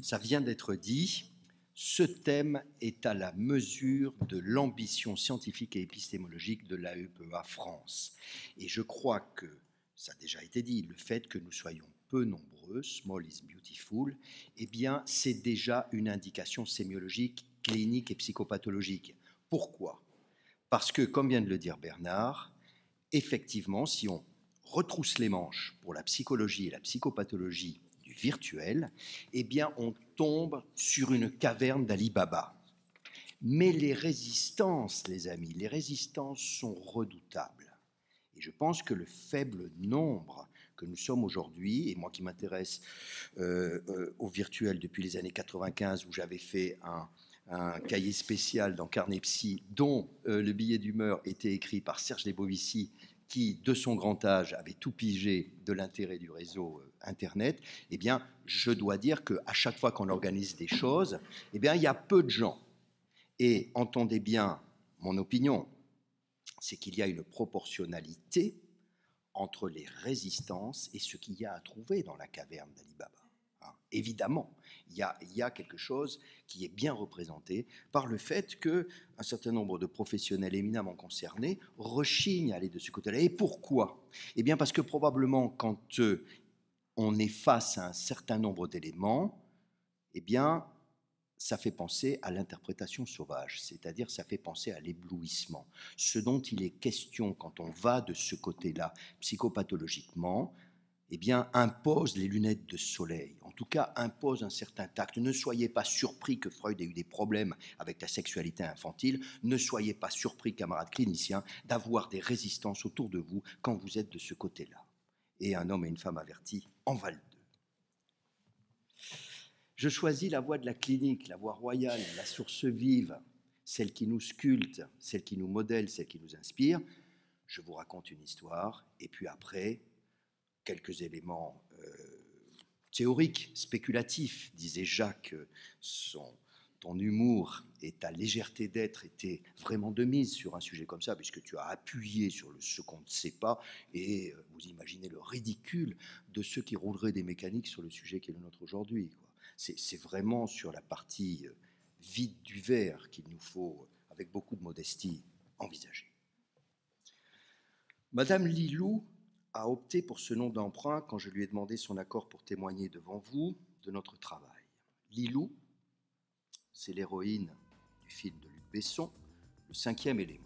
Ça vient d'être dit, ce thème est à la mesure de l'ambition scientifique et épistémologique de l'AEPEA France. Et je crois que, ça a déjà été dit, le fait que nous soyons peu nombreux, small is beautiful, eh bien, c'est déjà une indication sémiologique, clinique et psychopathologique. Pourquoi ? Parce que, comme vient de le dire Bernard, effectivement, si on retrousse les manches pour la psychologie et la psychopathologie du virtuel, eh bien, on tombe sur une caverne d'Ali Baba. Mais les résistances, les amis, les résistances sont redoutables. Et je pense que le faible nombre que nous sommes aujourd'hui, et moi qui m'intéresse au virtuel depuis les années 95, où j'avais fait un cahier spécial dans Carnet Psy, dont le billet d'humeur était écrit par Serge Lebovici, qui, de son grand âge, avait tout pigé de l'intérêt du réseau Internet, eh bien, je dois dire qu'à chaque fois qu'on organise des choses, eh bien, il y a peu de gens. Et entendez bien mon opinion, c'est qu'il y a une proportionnalité entre les résistances et ce qu'il y a à trouver dans la caverne d'Ali Baba. Évidemment, il y a quelque chose qui est bien représenté par le fait qu'un certain nombre de professionnels éminemment concernés rechignent à aller de ce côté-là. Et pourquoi ? Eh bien parce que probablement quand on est face à un certain nombre d'éléments, eh bien ça fait penser à l'interprétation sauvage, c'est-à-dire ça fait penser à l'éblouissement. Ce dont il est question quand on va de ce côté-là psychopathologiquement, eh bien, impose les lunettes de soleil, en tout cas impose un certain tact. Ne soyez pas surpris que Freud ait eu des problèmes avec la sexualité infantile, ne soyez pas surpris, camarades cliniciens, d'avoir des résistances autour de vous quand vous êtes de ce côté-là. Et un homme et une femme avertis en valent deux. Je choisis la voie de la clinique, la voie royale, la source vive, celle qui nous sculpte, celle qui nous modèle, celle qui nous inspire. Je vous raconte une histoire, et puis après, quelques éléments théoriques, spéculatifs. Disait Jacques, ton humour et ta légèreté d'être étaient vraiment de mise sur un sujet comme ça, puisque tu as appuyé sur ce qu'on ne sait pas, et vous imaginez le ridicule de ceux qui rouleraient des mécaniques sur le sujet qui est le nôtre aujourd'hui. C'est vraiment sur la partie vide du verre qu'il nous faut, avec beaucoup de modestie, envisager. Madame Lilou a opté pour ce nom d'emprunt quand je lui ai demandé son accord pour témoigner devant vous de notre travail. Lilou, c'est l'héroïne du film de Luc Besson, Le cinquième élément.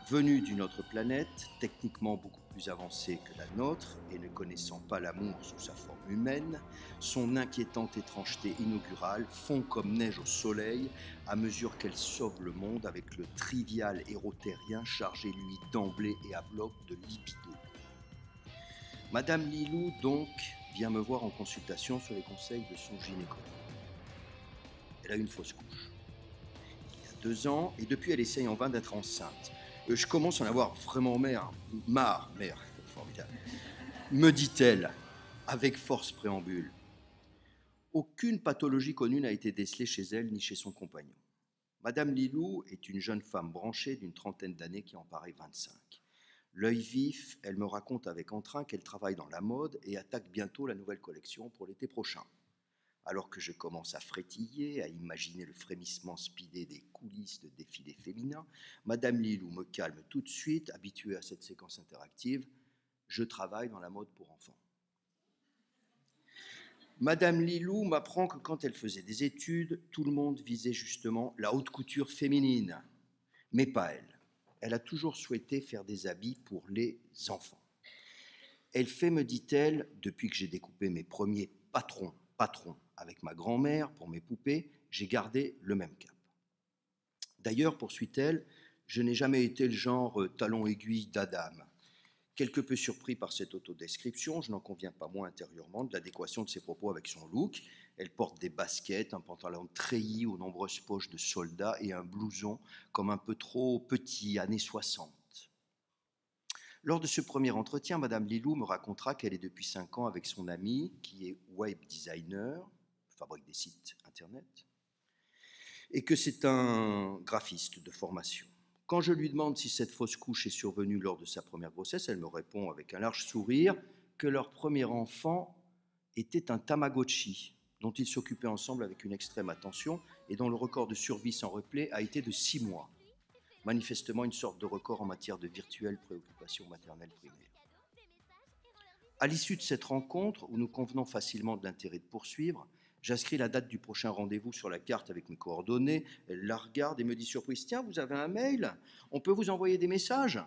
Venue d'une autre planète, techniquement beaucoup plus avancée que la nôtre et ne connaissant pas l'amour sous sa forme humaine, son inquiétante étrangeté inaugurale fond comme neige au soleil à mesure qu'elle sauve le monde avec le trivial héros terrien chargé lui d'emblée et à bloc de libido. Madame Lilou, donc, vient me voir en consultation sur les conseils de son gynécologue. Elle a une fausse couche. Il y a 2 ans, et depuis elle essaye en vain d'être enceinte. Je commence à en avoir vraiment marre, formidable, me dit-elle, avec force préambule. Aucune pathologie connue n'a été décelée chez elle ni chez son compagnon. Madame Lilou est une jeune femme branchée d'une trentaine d'années qui en paraît 25. L'œil vif, elle me raconte avec entrain qu'elle travaille dans la mode et attaque bientôt la nouvelle collection pour l'été prochain. Alors que je commence à frétiller, à imaginer le frémissement speedé des coulisses de défilés féminins, Madame Lilou me calme tout de suite, habituée à cette séquence interactive. Je travaille dans la mode pour enfants. Madame Lilou m'apprend que quand elle faisait des études, tout le monde visait justement la haute couture féminine, mais pas elle. Elle a toujours souhaité faire des habits pour les enfants. Elle fait, me dit-elle, depuis que j'ai découpé mes premiers patrons avec ma grand-mère pour mes poupées, j'ai gardé le même cap. D'ailleurs, poursuit-elle, je n'ai jamais été le genre talon aiguille d'Adam. Quelque peu surpris par cette autodescription, je n'en conviens pas moins intérieurement de l'adéquation de ses propos avec son look. Elle porte des baskets, un pantalon treillis aux nombreuses poches de soldats et un blouson comme un peu trop petit, années 60. Lors de ce premier entretien, Madame Lilou me racontera qu'elle est depuis 5 ans avec son ami, qui est web designer, fabrique des sites internet, et que c'est un graphiste de formation. Quand je lui demande si cette fausse couche est survenue lors de sa première grossesse, elle me répond avec un large sourire que leur premier enfant était un Tamagotchi, dont ils s'occupaient ensemble avec une extrême attention et dont le record de survie sans replay a été de 6 mois. Manifestement une sorte de record en matière de virtuelle préoccupation maternelle primaire. À l'issue de cette rencontre, où nous convenons facilement de l'intérêt de poursuivre, j'inscris la date du prochain rendez-vous sur la carte avec mes coordonnées. Elle la regarde et me dit surprise, tiens, vous avez un mail? On peut vous envoyer des messages?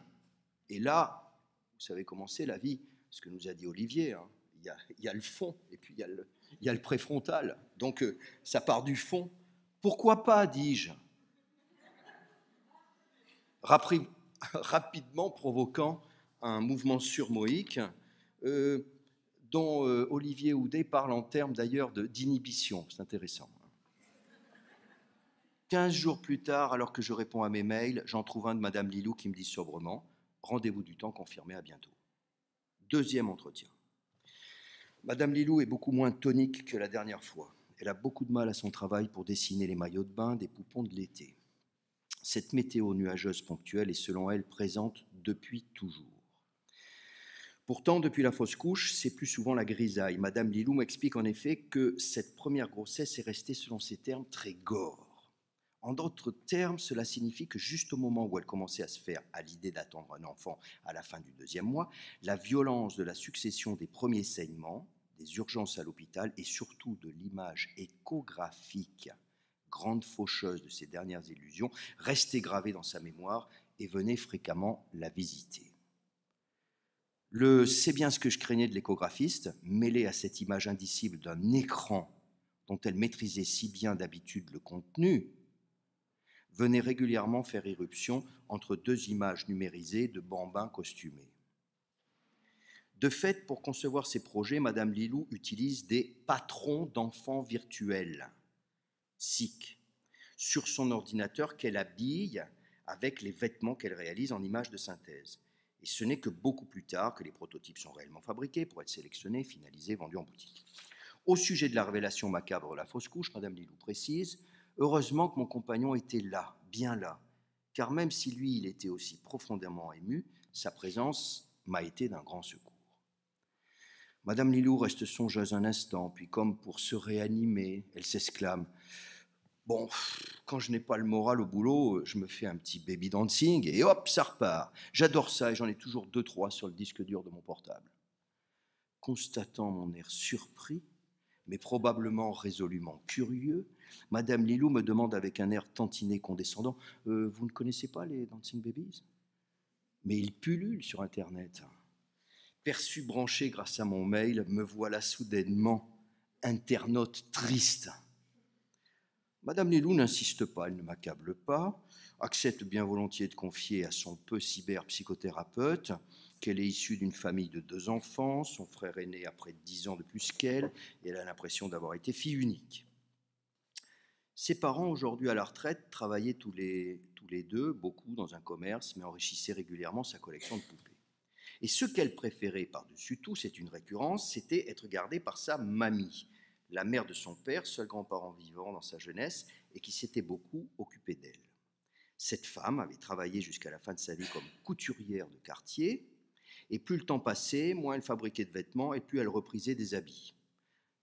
Et là, vous savez comment c'est la vie, ce que nous a dit Olivier, hein. Il y a le fond et puis il y a le préfrontal. Donc ça part du fond. Pourquoi pas, dis-je, rapidement provoquant un mouvement surmoïque dont Olivier Houdet parle en termes d'ailleurs d'inhibition. C'est intéressant. 15 jours plus tard, alors que je réponds à mes mails, j'en trouve un de Madame Lilou qui me dit sobrement « Rendez-vous du temps confirmé, à bientôt ». Deuxième entretien. Madame Lilou est beaucoup moins tonique que la dernière fois. Elle a beaucoup de mal à son travail pour dessiner les maillots de bain des poupons de l'été. Cette météo nuageuse ponctuelle est selon elle présente depuis toujours. Pourtant, depuis la fausse couche, c'est plus souvent la grisaille. Madame Lilou m'explique en effet que cette première grossesse est restée, selon ses termes, très gore. En d'autres termes, cela signifie que juste au moment où elle commençait à se faire à l'idée d'attendre un enfant à la fin du 2e mois, la violence de la succession des premiers saignements, des urgences à l'hôpital et surtout de l'image échographique, grande faucheuse de ses dernières illusions, restait gravée dans sa mémoire et venait fréquemment la visiter. Le « c'est bien ce que je craignais » de l'échographiste, mêlé à cette image indicible d'un écran dont elle maîtrisait si bien d'habitude le contenu, venait régulièrement faire irruption entre deux images numérisées de bambins costumés. De fait, pour concevoir ses projets, Madame Lilou utilise des patrons d'enfants virtuels, SIC, sur son ordinateur qu'elle habille avec les vêtements qu'elle réalise en images de synthèse. Et ce n'est que beaucoup plus tard que les prototypes sont réellement fabriqués pour être sélectionnés, finalisés, vendus en boutique. Au sujet de la révélation macabre de la fausse couche, Madame Lilou précise « Heureusement que mon compagnon était là, bien là, car même si lui, il était aussi profondément ému, sa présence m'a été d'un grand secours. » Madame Lilou reste songeuse un instant, puis comme pour se réanimer, elle s'exclame « Bon, quand je n'ai pas le moral au boulot, je me fais un petit baby dancing et hop, ça repart. J'adore ça et j'en ai toujours 2-3 sur le disque dur de mon portable. » Constatant mon air surpris, mais probablement résolument curieux, Madame Lilou me demande avec un air tantinet condescendant « Vous ne connaissez pas les Dancing Babies ?» Mais ils pullulent sur Internet. Perçu branché grâce à mon mail, me voilà soudainement internaute triste. Madame Lilou n'insiste pas, elle ne m'accable pas, accepte bien volontiers de confier à son peu cyberpsychothérapeute qu'elle est issue d'une famille de 2 enfants, son frère aîné a près de 10 ans de plus qu'elle, et elle a l'impression d'avoir été fille unique. Ses parents, aujourd'hui à la retraite, travaillaient tous les deux, beaucoup dans un commerce, mais enrichissaient régulièrement sa collection de poupées. Et ce qu'elle préférait par-dessus tout, c'est une récurrence, c'était être gardée par sa mamie, la mère de son père, seul grand-parent vivant dans sa jeunesse, et qui s'était beaucoup occupée d'elle. Cette femme avait travaillé jusqu'à la fin de sa vie comme couturière de quartier, et plus le temps passait, moins elle fabriquait de vêtements, et plus elle reprisait des habits.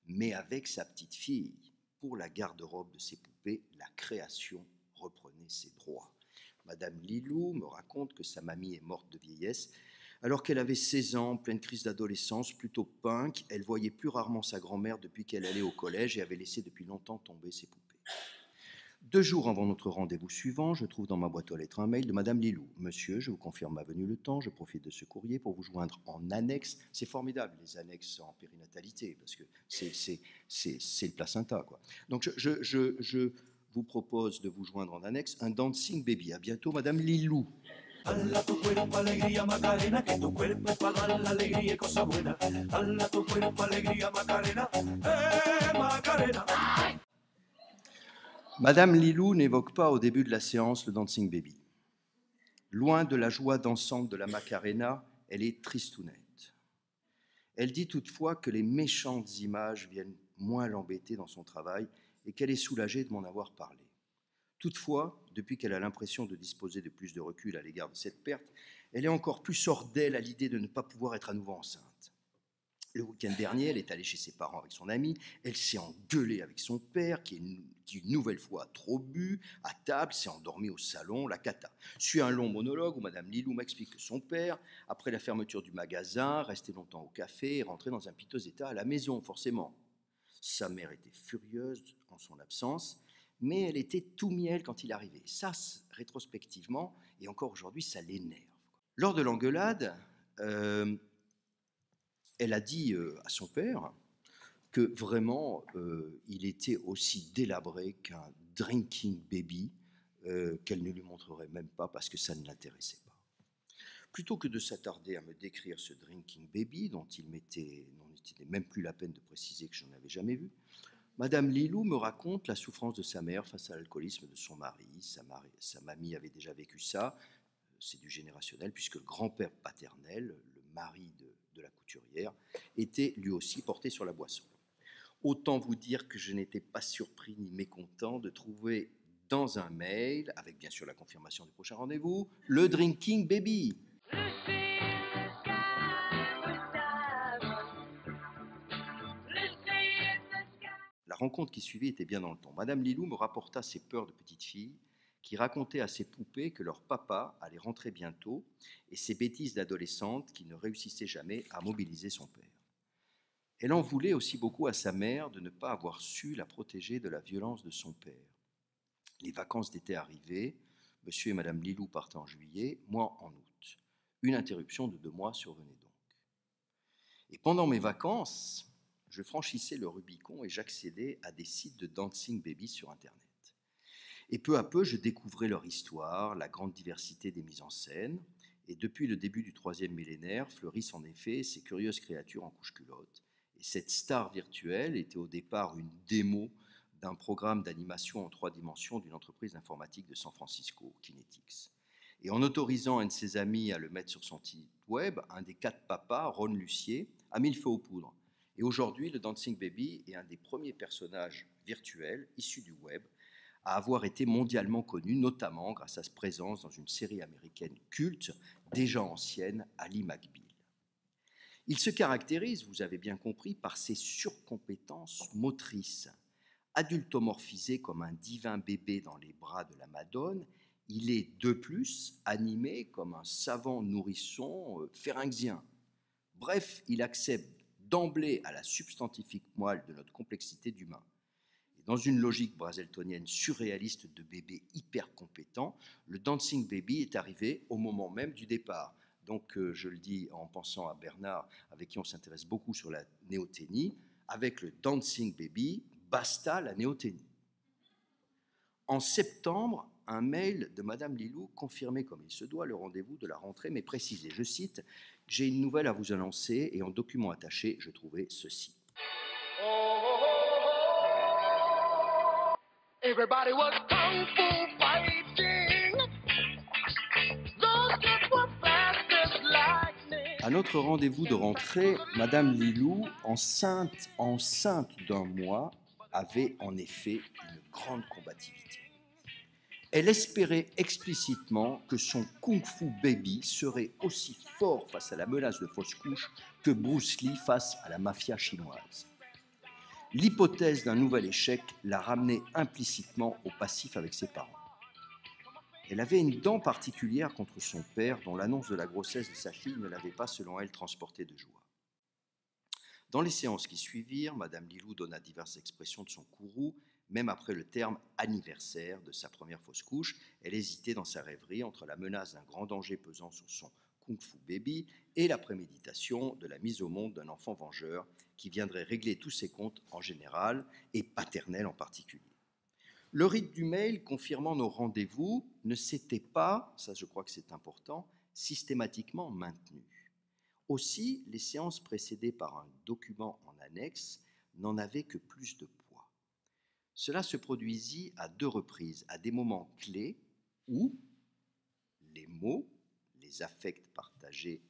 Mais avec sa petite fille, pour la garde-robe de ses poupées, la création reprenait ses droits. Madame Lilou me raconte que sa mamie est morte de vieillesse. Alors qu'elle avait 16 ans, pleine crise d'adolescence, plutôt punk, elle voyait plus rarement sa grand-mère depuis qu'elle allait au collège et avait laissé depuis longtemps tomber ses poupées. 2 jours avant notre rendez-vous suivant, je trouve dans ma boîte aux lettres un mail de Madame Lilou. « Monsieur, je vous confirme ma venue le temps, je profite de ce courrier pour vous joindre en annexe. » C'est formidable, les annexes en périnatalité, parce que c'est le placenta, quoi. Donc je vous propose de vous joindre en annexe un dancing baby. À bientôt, Madame Lilou. Dala tu cuerpo alegría Macarena, que tu cuerpo es para dar la alegría y cosa buena. Dala tu cuerpo alegría Macarena, Macarena. Madame Lilou n'évoque pas au début de la séance le Dancing Baby. Loin de la joie dansante de la Macarena, elle est tristounette. Elle dit toutefois que les méchantes images viennent moins l'embêter dans son travail et qu'elle est soulagée de m'en avoir parlé. Toutefois, depuis qu'elle a l'impression de disposer de plus de recul à l'égard de cette perte, elle est encore plus hors d'elle à l'idée de ne pas pouvoir être à nouveau enceinte. Le week-end dernier, elle est allée chez ses parents avec son ami. Elle s'est engueulée avec son père, qui une nouvelle fois a trop bu, à table, s'est endormi au salon, la cata. Suit un long monologue où Madame Lilou m'explique que son père, après la fermeture du magasin, restait longtemps au café et rentrait dans un piteux état à la maison, forcément. Sa mère était furieuse en son absence, mais elle était tout miel quand il arrivait. Ça, rétrospectivement, et encore aujourd'hui, ça l'énerve. Lors de l'engueulade, elle a dit à son père que vraiment, il était aussi délabré qu'un drinking baby, qu'elle ne lui montrerait même pas parce que ça ne l'intéressait pas. Plutôt que de s'attarder à me décrire ce drinking baby, dont il n'était même plus la peine de préciser que je n'en avais jamais vu, Madame Lilou me raconte la souffrance de sa mère face à l'alcoolisme de son mari. Sa mamie avait déjà vécu ça, c'est du générationnel, puisque le grand-père paternel, le mari de la couturière, était lui aussi porté sur la boisson. Autant vous dire que je n'étais pas surpris ni mécontent de trouver dans un mail, avec bien sûr la confirmation du prochain rendez-vous, le Drinking Baby. La rencontre qui suivit était bien dans le temps. Madame Lilou me rapporta ses peurs de petite fille, qui racontait à ses poupées que leur papa allait rentrer bientôt, et ses bêtises d'adolescente qui ne réussissaient jamais à mobiliser son père. Elle en voulait aussi beaucoup à sa mère de ne pas avoir su la protéger de la violence de son père. Les vacances d'été arrivaient, monsieur et madame Lilou partaient en juillet, moi en août. Une interruption de 2 mois survenait donc. Et pendant mes vacances, je franchissais le Rubicon et j'accédais à des sites de dancing baby sur Internet. Et peu à peu, je découvrais leur histoire, la grande diversité des mises en scène, et depuis le début du 3e millénaire fleurissent en effet ces curieuses créatures en couche-culotte. Et cette star virtuelle était au départ une démo d'un programme d'animation en 3 dimensions d'une entreprise d'informatique de San Francisco, Kinetics. Et en autorisant un de ses amis à le mettre sur son site web, un des 4 papas, Ron Lucier, a mis le feu aux poudres. Et aujourd'hui, le Dancing Baby est un des premiers personnages virtuels issus du web à avoir été mondialement connu, notamment grâce à sa présence dans une série américaine culte, déjà ancienne, Ali McBeal. Il se caractérise, vous avez bien compris, par ses surcompétences motrices. Adultomorphisé comme un divin bébé dans les bras de la Madone, il est de plus animé comme un savant nourrisson phéryngien. Bref, il accède d'emblée à la substantifique moelle de notre complexité d'humain. Dans une logique brazeltonienne surréaliste de bébé hyper compétent, le Dancing Baby est arrivé au moment même du départ. Donc, je le dis en pensant à Bernard, avec qui on s'intéresse beaucoup sur la néoténie, avec le Dancing Baby, basta la néoténie. En septembre, un mail de Madame Lilou confirmait comme il se doit le rendez-vous de la rentrée, mais précisait, je cite, « J'ai une nouvelle à vous annoncer » et en document attaché, je trouvais ceci. Everybody was kung fu fighting. Those kids were fast as lightning. À notre rendez-vous de rentrée, Madame Lilou, enceinte d'1 mois, avait en effet une grande combativité. Elle espérait explicitement que son Kung Fu Baby serait aussi fort face à la menace de fausse couche que Bruce Lee face à la mafia chinoise. L'hypothèse d'un nouvel échec la ramenait implicitement au passif avec ses parents. Elle avait une dent particulière contre son père, dont l'annonce de la grossesse de sa fille ne l'avait pas, selon elle, transportée de joie. Dans les séances qui suivirent, Madame Lilou donna diverses expressions de son courroux, même après le terme anniversaire de sa première fausse couche. Elle hésitait dans sa rêverie entre la menace d'un grand danger pesant sur son Kung Fu Baby et la préméditation de la mise au monde d'un enfant vengeur qui viendrait régler tous ses comptes en général et paternel en particulier. Le rite du mail confirmant nos rendez-vous ne s'était pas, ça je crois que c'est important, systématiquement maintenu. Aussi, les séances précédées par un document en annexe n'en avaient que plus de poids. Cela se produisit à 2 reprises, à des moments clés où les mots, les affects partagés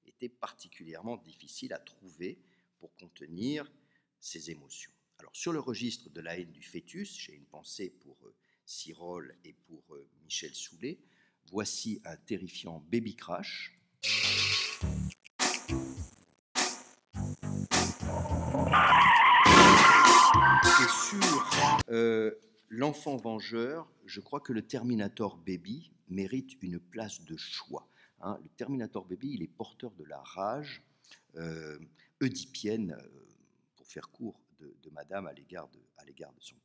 étaient particulièrement difficiles à trouver pour contenir ces émotions. Alors, sur le registre de la haine du fœtus, j'ai une pensée pour Cyril et pour Michel Soulet. Voici un terrifiant baby crash. l'enfant vengeur, je crois que le Terminator Baby mérite une place de choix. Hein. Le Terminator Baby, il est porteur de la rage oedipienne, pour faire court, de madame à l'égard de son père.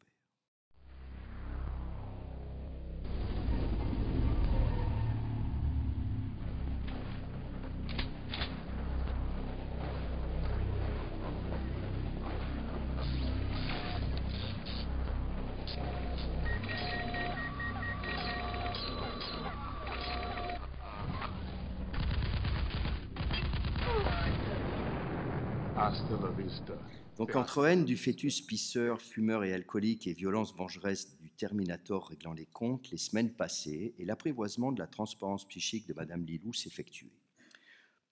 Hasta la vista. Donc entre haine du fœtus pisseur, fumeur et alcoolique et violence vengeresse du Terminator réglant les comptes, les semaines passaient et l'apprivoisement de la transparence psychique de Madame Lilou s'effectuait.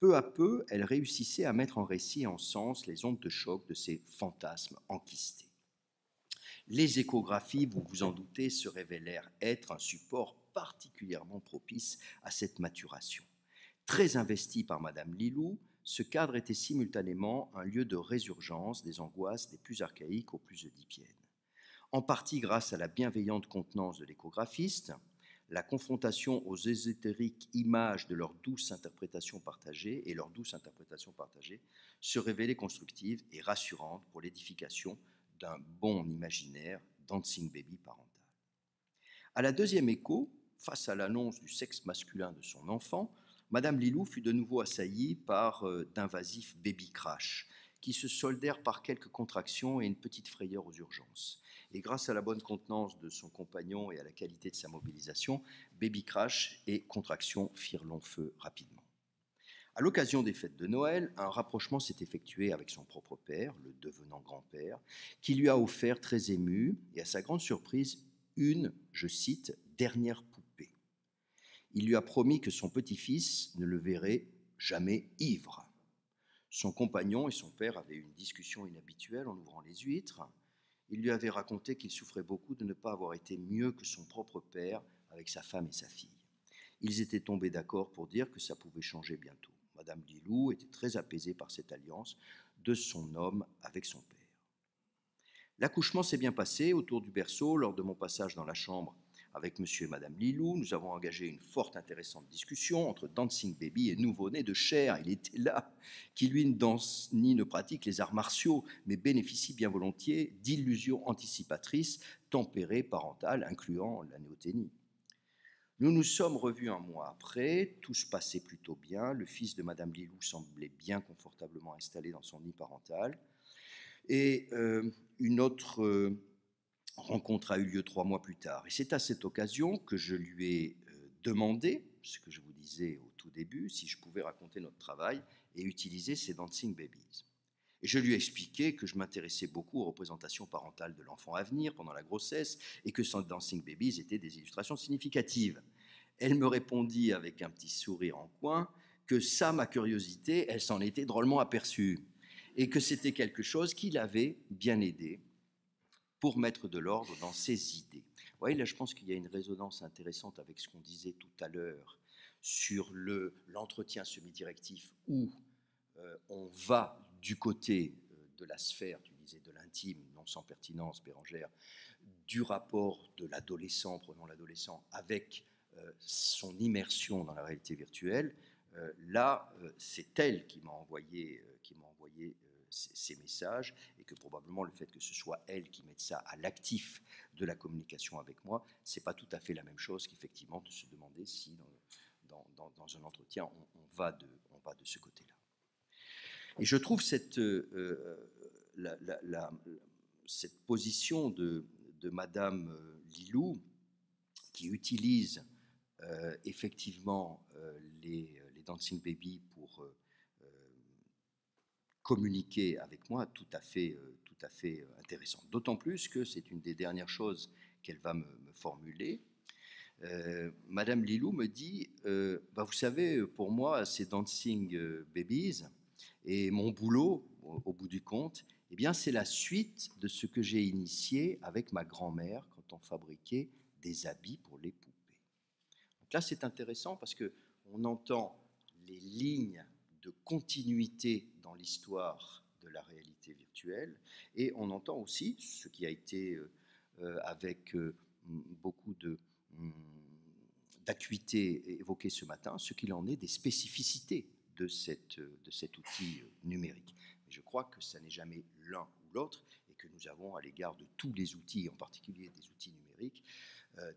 Peu à peu, elle réussissait à mettre en récit et en sens les ondes de choc de ses fantasmes enquistés. Les échographies, vous vous en doutez, se révélèrent être un support particulièrement propice à cette maturation. Très investi par Madame Lilou, ce cadre était simultanément un lieu de résurgence des angoisses des plus archaïques aux plus oedipiennes. En partie grâce à la bienveillante contenance de l'échographiste, la confrontation aux ésotériques images de leur douce interprétation partagée se révélait constructive et rassurante pour l'édification d'un bon imaginaire dancing baby parental. À la deuxième écho, face à l'annonce du sexe masculin de son enfant, Madame Lilou fut de nouveau assaillie par d'invasifs baby crash, qui se soldèrent par quelques contractions et une petite frayeur aux urgences. Et grâce à la bonne contenance de son compagnon et à la qualité de sa mobilisation, baby crash et contractions firent long feu rapidement. À l'occasion des fêtes de Noël, un rapprochement s'est effectué avec son propre père, le devenant grand-père, qui lui a offert, très ému, et à sa grande surprise, une, je cite, dernière poupée. Il lui a promis que son petit-fils ne le verrait jamais ivre. Son compagnon et son père avaient eu une discussion inhabituelle en ouvrant les huîtres. Il lui avait raconté qu'il souffrait beaucoup de ne pas avoir été mieux que son propre père avec sa femme et sa fille. Ils étaient tombés d'accord pour dire que ça pouvait changer bientôt. Madame Lilou était très apaisée par cette alliance de son homme avec son père. L'accouchement s'est bien passé autour du berceau. Lors de mon passage dans la chambre avec monsieur et madame Lilou, nous avons engagé une forte intéressante discussion entre dancing baby et nouveau-né de chair. Il était là, qui lui ne danse ni ne pratique les arts martiaux, mais bénéficie bien volontiers d'illusions anticipatrices tempérées parentales, incluant la néoténie. Nous nous sommes revus un mois après, tout se passait plutôt bien, le fils de madame Lilou semblait bien confortablement installé dans son nid parental, et une autre rencontre a eu lieu 3 mois plus tard. Et c'est à cette occasion que je lui ai demandé, ce que je vous disais au tout début, si je pouvais raconter notre travail et utiliser ces dancing babies. Et je lui ai expliqué que je m'intéressais beaucoup aux représentations parentales de l'enfant à venir pendant la grossesse et que ces dancing babies étaient des illustrations significatives. Elle me répondit avec un petit sourire en coin que ça, ma curiosité, elle s'en était drôlement aperçue et que c'était quelque chose qui l'avait bien aidé pour mettre de l'ordre dans ses idées. Vous voyez, là, je pense qu'il y a une résonance intéressante avec ce qu'on disait tout à l'heure sur l'entretien semi-directif où on va du côté de la sphère, tu disais, de l'intime, non sans pertinence, Bérangère, du rapport de l'adolescent, prenons l'adolescent, avec son immersion dans la réalité virtuelle. Là, c'est elle qui m'a envoyé ces messages, et que probablement le fait que ce soit elle qui mette ça à l'actif de la communication avec moi, c'est pas tout à fait la même chose qu'effectivement de se demander si dans un entretien on va de ce côté-là. Et je trouve cette position de Madame Lilou, qui utilise effectivement les dancing baby pour communiquer avec moi, tout à fait intéressante. D'autant plus que c'est une des dernières choses qu'elle va me formuler. Madame Lilou me dit vous savez, pour moi, ces dancing babies et mon boulot, au bout du compte, eh bien, c'est la suite de ce que j'ai initié avec ma grand-mère quand on fabriquait des habits pour les poupées. Donc là, c'est intéressant parce qu'on entend les lignes de continuité dans l'histoire de la réalité virtuelle, et on entend aussi ce qui a été avec beaucoup d'acuité évoqué ce matin, ce qu'il en est des spécificités de cet outil numérique. Mais je crois que ça n'est jamais l'un ou l'autre, et que nous avons à l'égard de tous les outils, en particulier des outils numériques,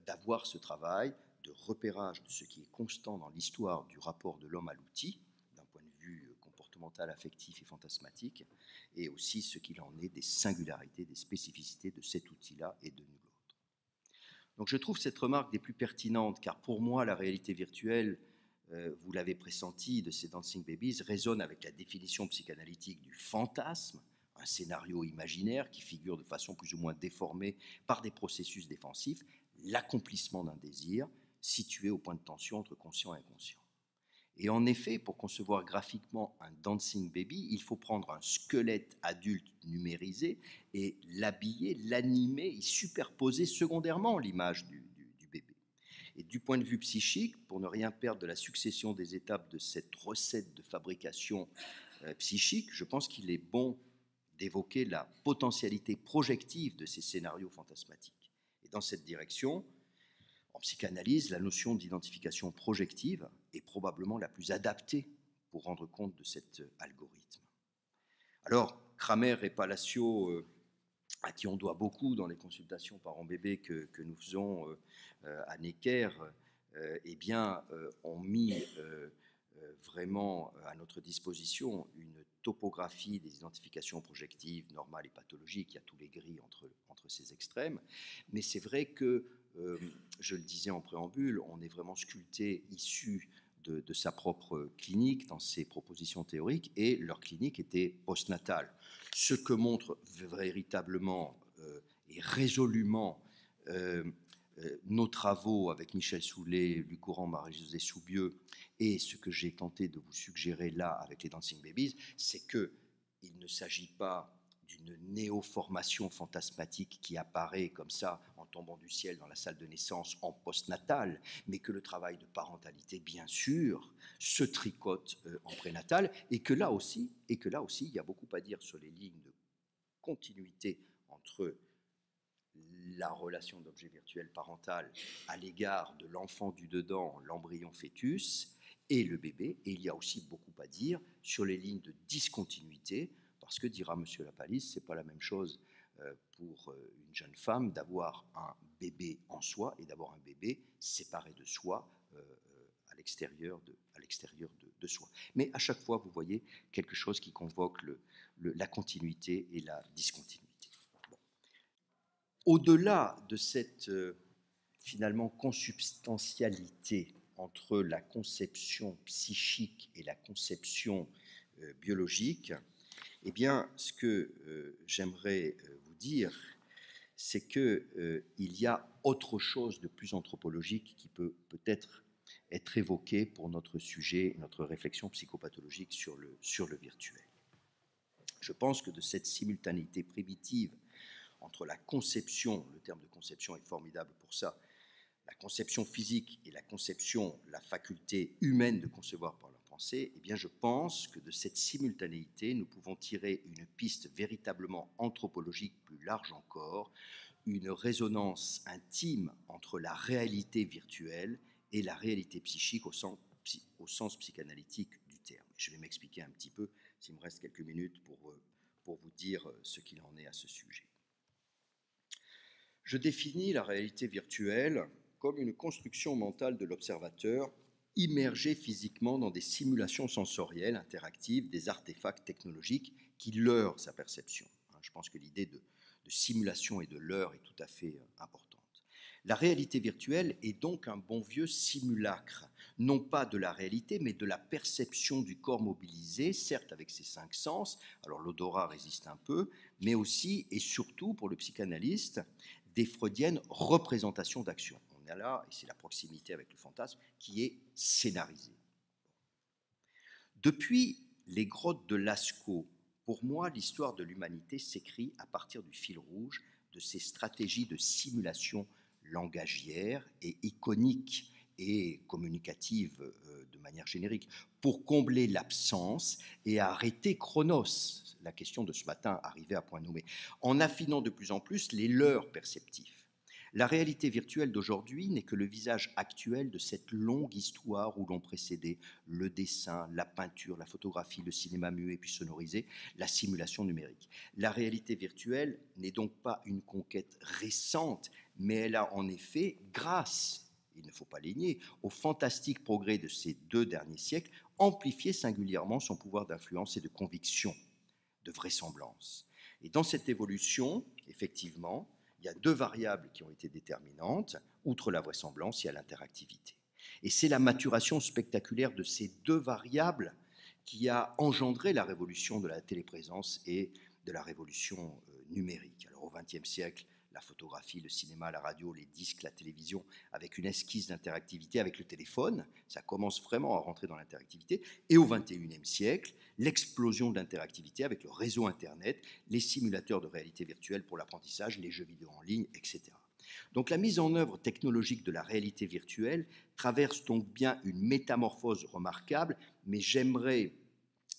d'avoir ce travail de repérage de ce qui est constant dans l'histoire du rapport de l'homme à l'outil, d'un point de vue comportemental, affectif et fantasmatique, et aussi ce qu'il en est des singularités, des spécificités de cet outil-là et de nul autre. Donc je trouve cette remarque des plus pertinentes, car pour moi, la réalité virtuelle, vous l'avez pressenti, de ces Dancing Babies, résonne avec la définition psychanalytique du fantasme, un scénario imaginaire qui figure de façon plus ou moins déformée par des processus défensifs, l'accomplissement d'un désir situé au point de tension entre conscient et inconscient. Et en effet, pour concevoir graphiquement un dancing baby, il faut prendre un squelette adulte numérisé et l'habiller, l'animer, y superposer secondairement l'image du bébé. Et du point de vue psychique, pour ne rien perdre de la succession des étapes de cette recette de fabrication psychique, je pense qu'il est bon d'évoquer la potentialité projective de ces scénarios fantasmatiques. Et dans cette direction, en psychanalyse, la notion d'identification projective est probablement la plus adaptée pour rendre compte de cet algorithme. Alors, Kramer et Palacio, à qui on doit beaucoup dans les consultations parents-bébés que nous faisons à Necker, eh bien, ont mis vraiment à notre disposition une topographie des identifications projectives, normales et pathologiques. Il y a tous les gris entre ces extrêmes. Mais c'est vrai que, je le disais en préambule, on est vraiment sculpté, issu de sa propre clinique dans ses propositions théoriques, et leur clinique était postnatale. Ce que montre véritablement et résolument nos travaux avec Michel Soulet, Luc Courant, Marie-Josée Soubieux, et ce que j'ai tenté de vous suggérer là avec les Dancing Babies, c'est qu'il ne s'agit pas d'une néo-formation fantasmatique qui apparaît comme ça en tombant du ciel dans la salle de naissance en postnatal, mais que le travail de parentalité, bien sûr, se tricote en prénatal, et que là aussi, il y a beaucoup à dire sur les lignes de continuité entre la relation d'objet virtuel parental à l'égard de l'enfant du dedans, l'embryon fœtus, et le bébé. Et il y a aussi beaucoup à dire sur les lignes de discontinuité, parce que, dira M. Lapalisse, ce n'est pas la même chose pour une jeune femme d'avoir un bébé en soi et d'avoir un bébé séparé de soi, à l'extérieur de soi. Mais à chaque fois, vous voyez quelque chose qui convoque la continuité et la discontinuité. Au-delà de cette finalement consubstantialité entre la conception psychique et la conception biologique, eh bien, ce que j'aimerais vous dire, c'est qu'il y a autre chose de plus anthropologique qui peut peut-être être évoqué pour notre sujet, notre réflexion psychopathologique sur le virtuel. Je pense que de cette simultanéité primitive entre la conception, le terme de conception est formidable pour ça, la conception physique et la conception, la faculté humaine de concevoir par la pensée, eh bien je pense que de cette simultanéité, nous pouvons tirer une piste véritablement anthropologique plus large encore, une résonance intime entre la réalité virtuelle et la réalité psychique au sens psychanalytique du terme. Je vais m'expliquer un petit peu, s'il me reste quelques minutes, pour vous dire ce qu'il en est à ce sujet. Je définis la réalité virtuelle comme une construction mentale de l'observateur immergé physiquement dans des simulations sensorielles interactives, des artefacts technologiques qui leurrent sa perception. Je pense que l'idée de simulation et de leurre est tout à fait importante. La réalité virtuelle est donc un bon vieux simulacre, non pas de la réalité, mais de la perception du corps mobilisé, certes avec ses 5 sens, alors l'odorat résiste un peu, mais aussi et surtout pour le psychanalyste, des freudiennes représentations d'action. On est là, et c'est la proximité avec le fantasme, qui est scénarisée. Depuis les grottes de Lascaux, pour moi, l'histoire de l'humanité s'écrit à partir du fil rouge de ces stratégies de simulation langagière et iconique et communicative de manière générique, pour combler l'absence et arrêter Chronos, la question de ce matin arrivée à point nommé, en affinant de plus en plus les leurs perceptifs. La réalité virtuelle d'aujourd'hui n'est que le visage actuel de cette longue histoire où l'ont précédé le dessin, la peinture, la photographie, le cinéma muet puis sonorisé, la simulation numérique. La réalité virtuelle n'est donc pas une conquête récente, mais elle a en effet, grâce, il ne faut pas les nier, au fantastique progrès de ces 2 derniers siècles, amplifié singulièrement son pouvoir d'influence et de conviction, de vraisemblance. Et dans cette évolution, effectivement, il y a 2 variables qui ont été déterminantes, outre la vraisemblance, il y a l'interactivité. Et c'est la maturation spectaculaire de ces 2 variables qui a engendré la révolution de la téléprésence et de la révolution numérique. Alors au XXe siècle, la photographie, le cinéma, la radio, les disques, la télévision, avec une esquisse d'interactivité avec le téléphone, ça commence vraiment à rentrer dans l'interactivité. Et au XXIe siècle, l'explosion de l'interactivité avec le réseau Internet, les simulateurs de réalité virtuelle pour l'apprentissage, les jeux vidéo en ligne, etc. Donc la mise en œuvre technologique de la réalité virtuelle traverse donc bien une métamorphose remarquable, mais j'aimerais,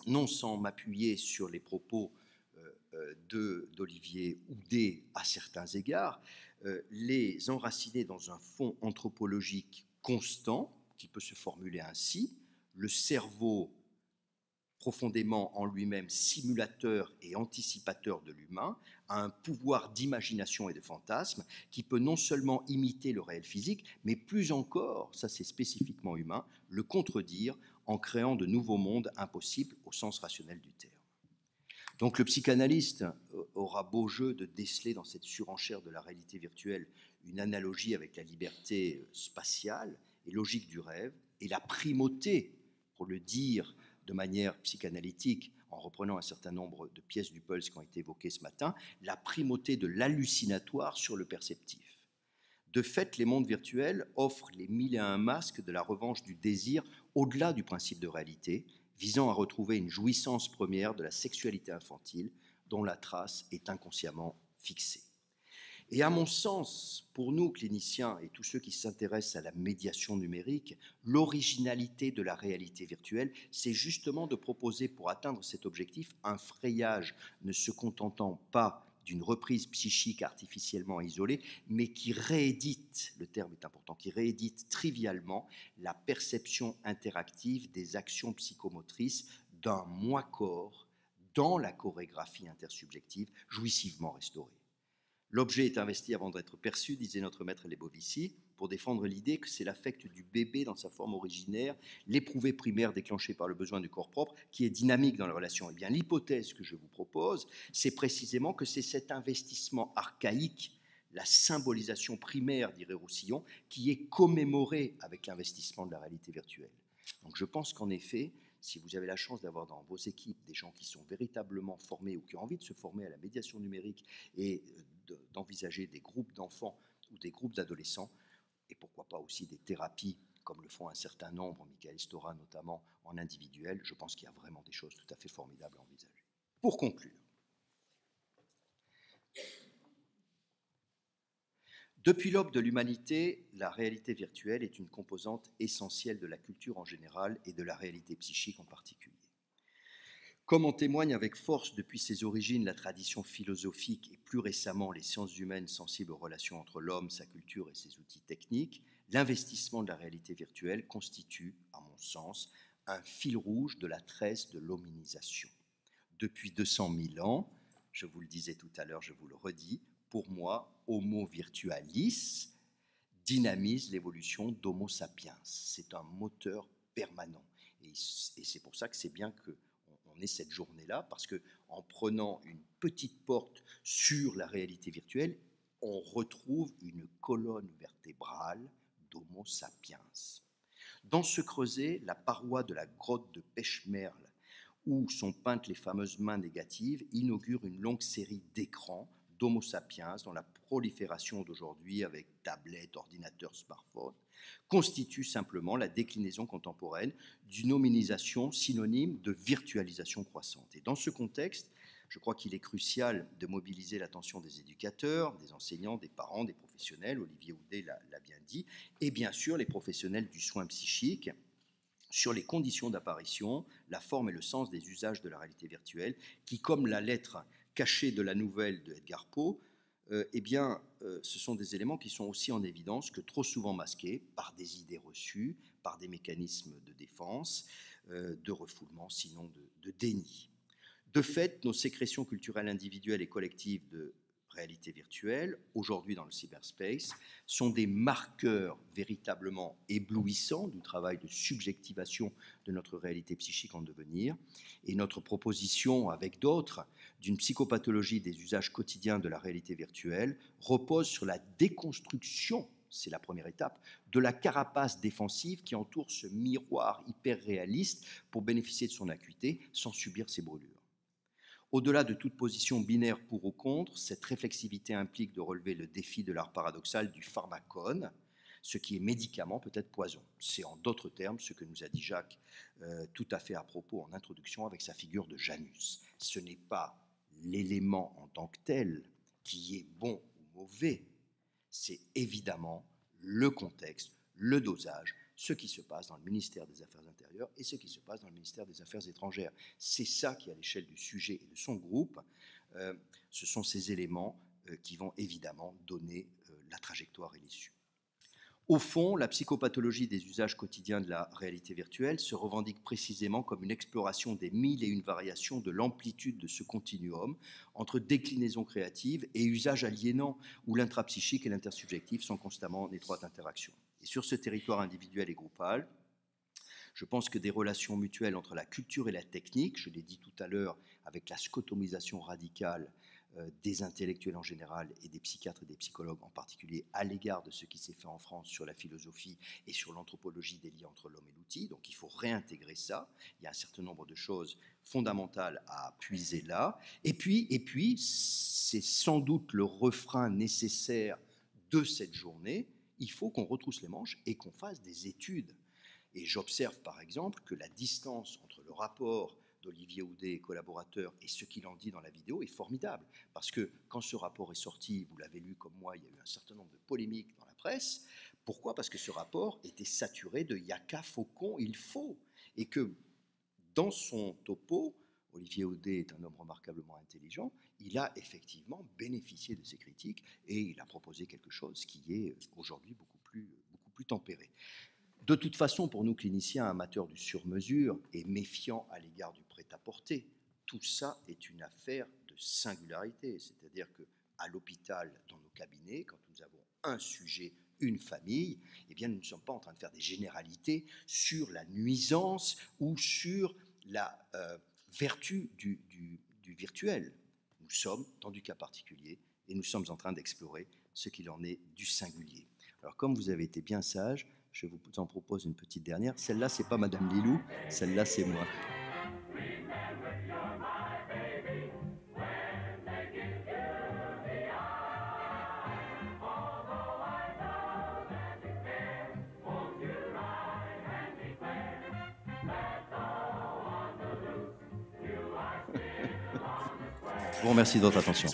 non sans m'appuyer sur les propos d'Olivier Houdet à certains égards, les enraciner dans un fond anthropologique constant, qui peut se formuler ainsi: le cerveau profondément en lui-même simulateur et anticipateur de l'humain, a un pouvoir d'imagination et de fantasme qui peut non seulement imiter le réel physique, mais plus encore, ça c'est spécifiquement humain, le contredire en créant de nouveaux mondes impossibles au sens rationnel du terme. Donc le psychanalyste aura beau jeu de déceler dans cette surenchère de la réalité virtuelle une analogie avec la liberté spatiale et logique du rêve, et la primauté, pour le dire de manière psychanalytique, en reprenant un certain nombre de pièces du Pulse qui ont été évoquées ce matin, la primauté de l'hallucinatoire sur le perceptif. De fait, les mondes virtuels offrent les 1001 masques de la revanche du désir au-delà du principe de réalité, visant à retrouver une jouissance première de la sexualité infantile dont la trace est inconsciemment fixée. Et à mon sens, pour nous cliniciens et tous ceux qui s'intéressent à la médiation numérique, l'originalité de la réalité virtuelle, c'est justement de proposer pour atteindre cet objectif un frayage ne se contentant pas d'une reprise psychique artificiellement isolée, mais qui réédite, le terme est important, qui réédite trivialement la perception interactive des actions psychomotrices d'un moi-corps dans la chorégraphie intersubjective jouissivement restaurée. L'objet est investi avant d'être perçu, disait notre maître Lebovici, pour défendre l'idée que c'est l'affect du bébé dans sa forme originaire, l'éprouvé primaire déclenché par le besoin du corps propre, qui est dynamique dans la relation. Eh bien, l'hypothèse que je vous propose, c'est précisément que c'est cet investissement archaïque, la symbolisation primaire, dirait Roussillon, qui est commémoré avec l'investissement de la réalité virtuelle. Donc je pense qu'en effet, si vous avez la chance d'avoir dans vos équipes des gens qui sont véritablement formés ou qui ont envie de se former à la médiation numérique et d'envisager des groupes d'enfants ou des groupes d'adolescents, et pourquoi pas aussi des thérapies, comme le font un certain nombre, Michael Stora notamment, en individuel, je pense qu'il y a vraiment des choses tout à fait formidables à envisager. Pour conclure, depuis l'aube de l'humanité, la réalité virtuelle est une composante essentielle de la culture en général et de la réalité psychique en particulier. Comme en témoigne avec force depuis ses origines la tradition philosophique et plus récemment les sciences humaines sensibles aux relations entre l'homme, sa culture et ses outils techniques, l'investissement de la réalité virtuelle constitue, à mon sens, un fil rouge de la tresse de l'hominisation. Depuis 200 000 ans, je vous le disais tout à l'heure, je vous le redis, pour moi, Homo virtualis dynamise l'évolution d'Homo sapiens. C'est un moteur permanent. Et c'est pour ça que c'est bien qu'on ait cette journée-là, parce qu'en prenant une petite porte sur la réalité virtuelle, on retrouve une colonne vertébrale d'Homo sapiens. Dans ce creuset, la paroi de la grotte de Pechmerle, où sont peintes les fameuses mains négatives, inaugure une longue série d'écrans d'Homo sapiens, dont la prolifération d'aujourd'hui avec tablettes, ordinateurs, smartphones, constitue simplement la déclinaison contemporaine d'une hominisation synonyme de virtualisation croissante. Et dans ce contexte, Je crois qu'il est crucial de mobiliser l'attention des éducateurs, des enseignants, des parents, des professionnels, Olivier Houdet l'a bien dit, et bien sûr les professionnels du soin psychique, sur les conditions d'apparition, la forme et le sens des usages de la réalité virtuelle, qui, comme la lettre cachée de la nouvelle de Edgar Poe, ce sont des éléments qui sont aussi en évidence, que trop souvent masqués par des idées reçues, par des mécanismes de défense, de refoulement, sinon de déni. De fait, nos sécrétions culturelles individuelles et collectives de réalité virtuelle, aujourd'hui dans le cyberspace, sont des marqueurs véritablement éblouissants du travail de subjectivation de notre réalité psychique en devenir. Et notre proposition, avec d'autres, d'une psychopathologie des usages quotidiens de la réalité virtuelle repose sur la déconstruction, c'est la première étape, de la carapace défensive qui entoure ce miroir hyper réaliste pour bénéficier de son acuité sans subir ses brûlures. Au-delà de toute position binaire pour ou contre, cette réflexivité implique de relever le défi de l'art paradoxal du pharmacone, ce qui est médicament peut être poison. C'est en d'autres termes ce que nous a dit Jacques tout à fait à propos en introduction avec sa figure de Janus. Ce n'est pas l'élément en tant que tel qui est bon ou mauvais, c'est évidemment le contexte, le dosage, ce qui se passe dans le ministère des Affaires intérieures et ce qui se passe dans le ministère des Affaires étrangères. C'est ça qui, à l'échelle du sujet et de son groupe, ce sont ces éléments qui vont évidemment donner la trajectoire et l'issue. Au fond, la psychopathologie des usages quotidiens de la réalité virtuelle se revendique précisément comme une exploration des 1001 variations de l'amplitude de ce continuum entre déclinaisons créatives et usages aliénants où l'intrapsychique et l'intersubjectif sont constamment en étroite interaction. Et sur ce territoire individuel et groupal, je pense que des relations mutuelles entre la culture et la technique, je l'ai dit tout à l'heure, avec la scotomisation radicale des intellectuels en général et des psychiatres et des psychologues en particulier à l'égard de ce qui s'est fait en France sur la philosophie et sur l'anthropologie des liens entre l'homme et l'outil. Donc il faut réintégrer ça. Il y a un certain nombre de choses fondamentales à puiser là. Et puis c'est sans doute le refrain nécessaire de cette journée. Il faut qu'on retrousse les manches et qu'on fasse des études. Et j'observe par exemple que la distance entre le rapport d'Olivier Houdet et collaborateurs et ce qu'il en dit dans la vidéo est formidable. Parce que quand ce rapport est sorti, vous l'avez lu comme moi, il y a eu un certain nombre de polémiques dans la presse. Pourquoi ? Parce que ce rapport était saturé de yaka, faucon, il faut. Et que dans son topo, Olivier Houdet est un homme remarquablement intelligent, il a effectivement bénéficié de ces critiques et il a proposé quelque chose qui est aujourd'hui beaucoup plus tempéré. De toute façon, pour nous cliniciens amateurs du sur-mesure et méfiants à l'égard du prêt-à-porter, tout ça est une affaire de singularité. C'est-à-dire qu'à l'hôpital, dans nos cabinets, quand nous avons un sujet, une famille, eh bien, nous ne sommes pas en train de faire des généralités sur la nuisance ou sur la vertu du virtuel. Nous sommes dans du cas particulier et nous sommes en train d'explorer ce qu'il en est du singulier. Alors, comme vous avez été bien sage, je vous en propose une petite dernière. Celle-là, c'est pas Madame Lilou, celle-là, c'est moi. Je vous remercie de votre attention.